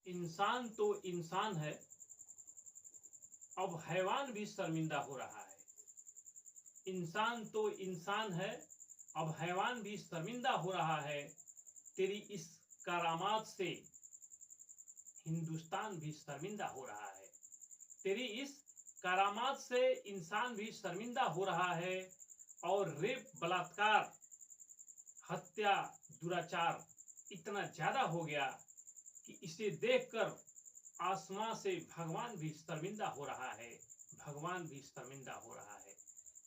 इंसान तो इंसान है, अब हैवान भी शर्मिंदा हो रहा है। इंसान तो इंसान है, अब हैवान भी शर्मिंदा हो रहा है। तेरी इस करामात से हिंदुस्तान भी शर्मिंदा हो रहा है। तेरी इस करामात से इंसान भी शर्मिंदा हो रहा है। और रेप, बलात्कार, हत्या, दुराचार इतना ज्यादा हो गया कि इसे देखकर आसमां से भगवान भी शर्मिंदा हो रहा है। भगवान भी शर्मिंदा हो रहा है।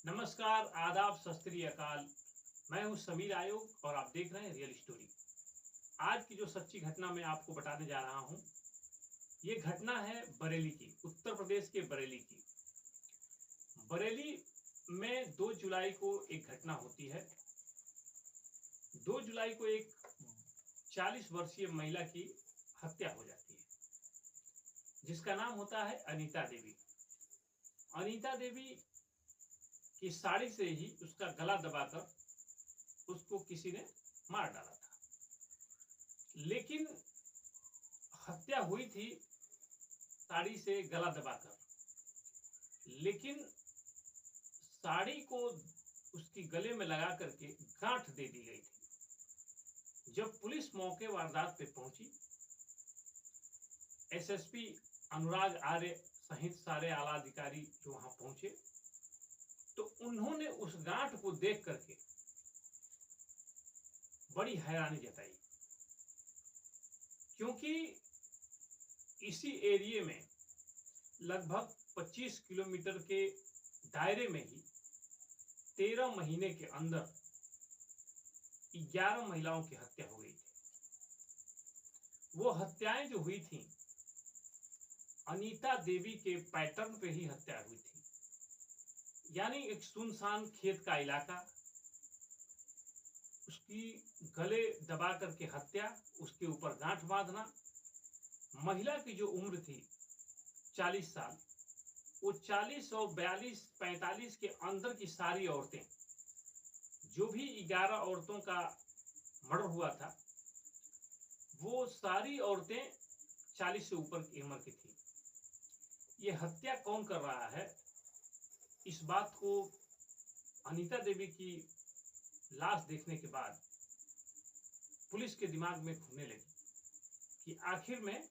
नमस्कार, आदाब, सत श्री अकाल। मैं हूं समीर आयोग और आप देख रहे हैं रियल स्टोरी। आज की जो सच्ची घटना मैं आपको बताने जा रहा हूं, ये घटना है बरेली की, उत्तर प्रदेश के बरेली की। बरेली में 2 जुलाई को एक घटना होती है। 2 जुलाई को एक 40 वर्षीय महिला की हत्या हो जाती है, जिसका नाम होता है अनीता देवी। अनीता देवी की साड़ी से ही उसका गला दबाकर उसको किसी ने मार डाला था। लेकिन हत्या हुई थी साड़ी से गला दबाकर, लेकिन साड़ी को उसकी गले में लगा करके गांठ दे दी गई थी। जब पुलिस मौके वारदात पे पहुंची, एसएसपी अनुराग आर्य सहित सारे आला अधिकारी जो वहां पहुंचे, तो उन्होंने उस गांठ को देख करके बड़ी हैरानी जताई, क्योंकि इसी एरिया में लगभग 25 किलोमीटर के दायरे में ही 13 महीने के अंदर 11 महिलाओं की हत्या हो गई थी। वो हत्याएं जो हुई थी, अनीता देवी के पैटर्न पे ही हत्या हुई थी। यानी एक सुनसान खेत का इलाका, उसकी गले दबा करके हत्या, उसके ऊपर गांठ बांधना। महिला की जो उम्र थी 40 साल, वो 40 और 42 45 के अंदर की सारी औरतें, जो भी 11 औरतों का मर्डर हुआ था, वो सारी औरतें 40 से ऊपर की उम्र की थी। ये हत्या कौन कर रहा है, इस बात को अनीता देवी की लाश देखने के बाद पुलिस के दिमाग में घूमने लगी कि आखिर में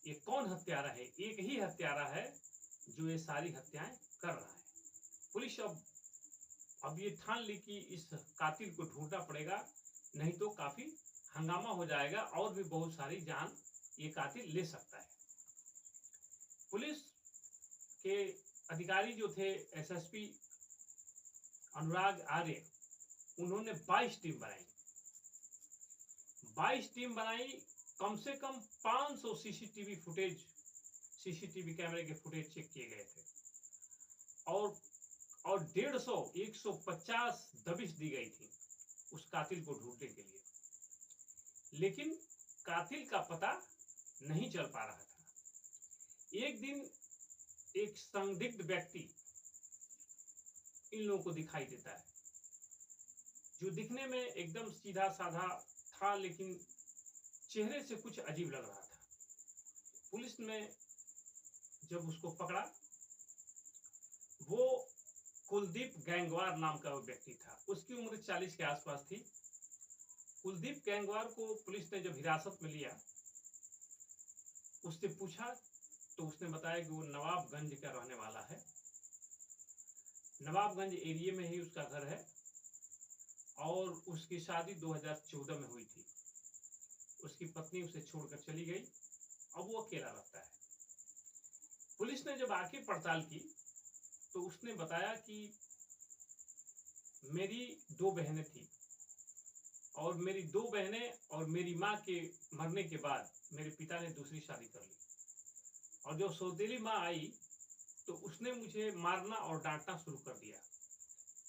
ये कौन हत्यारा है। एक ही हत्यारा है जो ये सारी हत्याएं कर रहा है। पुलिस अब ये ठान ली कि इस कातिल को ढूंढना पड़ेगा, नहीं तो काफी हंगामा हो जाएगा और भी बहुत सारी जान ये कातिल ले सकता है। पुलिस के अधिकारी जो थे, एसएसपी अनुराग आर्य, उन्होंने 22 टीम बनाई। 22 टीम बनाई, कम से कम 500 सीसीटीवी कैमरे के फुटेज चेक किए गए थे और 150 150 दबिश दी गई थी उस कातिल को ढूंढने के लिए। लेकिन कातिल का पता नहीं चल पा रहा था। एक दिन एक संदिग्ध व्यक्ति इन लोगों को दिखाई देता है, जो दिखने में एकदम सीधा साधा था, लेकिन चेहरे से कुछ अजीब लग रहा था। पुलिस ने जब उसको पकड़ा, वो कुलदीप गैंगवार नाम का वो व्यक्ति था। उसकी उम्र 40 के आसपास थी। कुलदीप गैंगवार को पुलिस ने जब हिरासत में लिया, उससे पूछा तो उसने बताया कि वो नवाबगंज का रहने वाला है। नवाबगंज एरिया में ही उसका घर है और उसकी शादी 2014 में हुई थी। उसकी पत्नी उसे छोड़कर चली गई, अब वो अकेला रहता है। पुलिस ने जब आके पड़ताल की तो उसने बताया कि मेरी 2 बहनें थी और मेरी 2 बहनें और मेरी माँ के मरने के बाद मेरे पिता ने दूसरी शादी कर ली, और जब सौतेली माँ आई तो उसने मुझे मारना और डांटना शुरू कर दिया।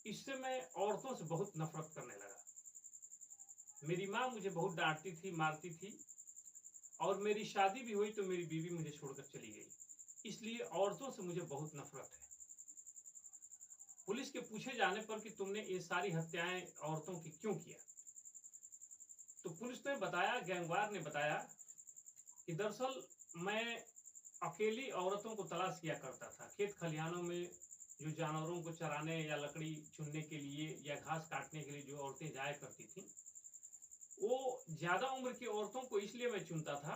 इससे मैं औरतों से बहुत नफरत करने लगा। मेरी माँ मुझे बहुत डांटती थी, मारती थी, और मेरी शादी भी हुई तो मेरी बीवी मुझे छोड़कर चली गई। इसलिए औरतों से मुझे बहुत नफरत है। पुलिस के पूछे जाने पर कि तुमने ये सारी हत्याएं औरतों की क्यों किया, तो पुलिस ने बताया, गैंगवार ने बताया कि दरअसल मैं अकेली औरतों को तलाश किया करता था। खेत खलिहानों में जो जानवरों को चराने या लकड़ी चुनने के लिए या घास काटने के लिए जो औरतें जाया करती थीं, वो ज़्यादा उम्र की औरतों को इसलिए मैं चुनता था,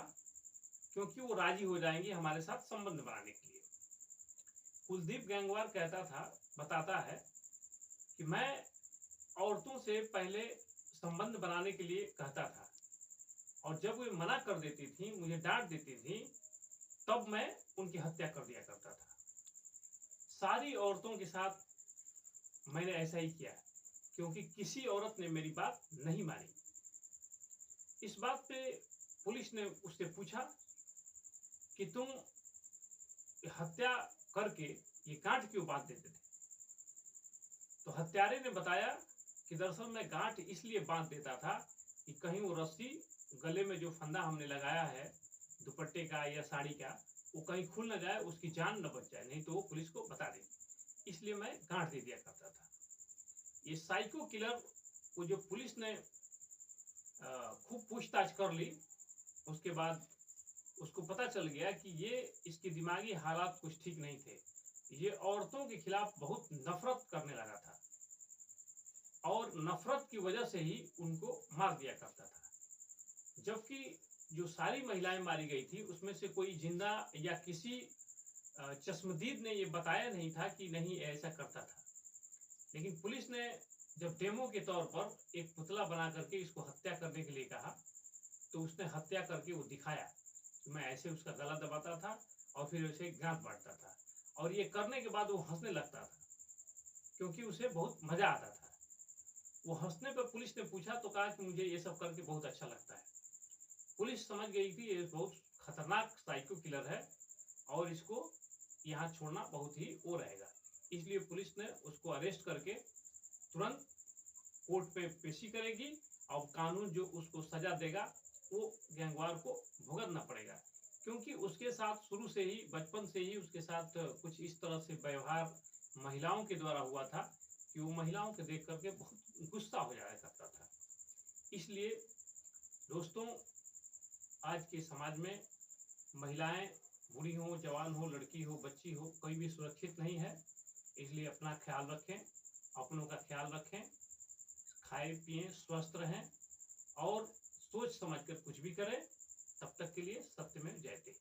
क्योंकि वो राज़ी हो जाएँगी हमारे साथ संबंध बनाने के लिए। कुलदीप गैंगवार बताता है कि मैं औरतों से पहले संबंध बनाने के लिए कहता था, और जब वे मना कर देती थीं, मुझे डाँट देती थीं, तब मैं उनकी हत्या कर दिया करता था। सारी औरतों के साथ मैंने ऐसा ही किया, क्योंकि किसी औरत ने मेरी बात नहीं मानी। इस बात पे पुलिस ने उससे पूछा कि तुम हत्या करके ये गांठ क्यों बांध देते थे? तो हत्यारे ने बताया कि दरअसल मैं गांठ इसलिए बांध देता था कि कहीं वो रस्सी गले में जो फंदा हमने लगाया है दुपट्टे का या साड़ी का, वो कहीं खुल न जाए, उसकी जान न बच जाए, नहीं तो वो पुलिस को बता देगी। इसलिए मैं गांठ दे दिया करता था। ये साइको किलर को जो पुलिस ने खूब पूछताछ कर ली, उसके बाद उसको पता चल गया कि ये इसके दिमागी हालात कुछ ठीक नहीं थे। ये औरतों के खिलाफ बहुत नफरत करने लगा था, और नफरत की वजह से ही उनको मार दिया करता था। जबकि जो सारी महिलाएं मारी गई थी, उसमें से कोई जिंदा या किसी चश्मदीद ने ये बताया नहीं था कि नहीं ऐसा करता था। लेकिन पुलिस ने जब डेमो के तौर पर एक पुतला बना करके इसको हत्या करने के लिए कहा, तो उसने हत्या करके वो दिखाया। मैं ऐसे उसका गला दबाता था और फिर उसे गांठ बांटता था, और ये करने के बाद वो हंसने लगता था, क्योंकि उसे बहुत मजा आता था। वो हंसने पर पुलिस ने पूछा तो कहा कि मुझे ये सब करके बहुत अच्छा लगता है। पुलिस समझ गई कि ये बहुत खतरनाक साइको किलर है, और इसको यहाँ छोड़ना बहुत ही वो रहेगा। इसलिए पुलिस ने उसको अरेस्ट करके तुरंत कोर्ट पे पेशी करेगी, और कानून जो उसको सजा देगा वो गैंगवार को भुगतना पड़ेगा, क्योंकि उसके साथ शुरू से ही, बचपन से ही उसके साथ कुछ इस तरह से व्यवहार महिलाओं के द्वारा हुआ था कि वो महिलाओं को देख करके बहुत गुस्सा हो जाया करता था। इसलिए दोस्तों, आज के समाज में महिलाएं बूढ़ी हो, जवान हो, लड़की हो, बच्ची हो, कोई भी सुरक्षित नहीं है। इसलिए अपना ख्याल रखें, अपनों का ख्याल रखें, खाएं पिएं, स्वस्थ रहें, और सोच समझ कर कुछ भी करें। तब तक के लिए सत्यमेव जयते।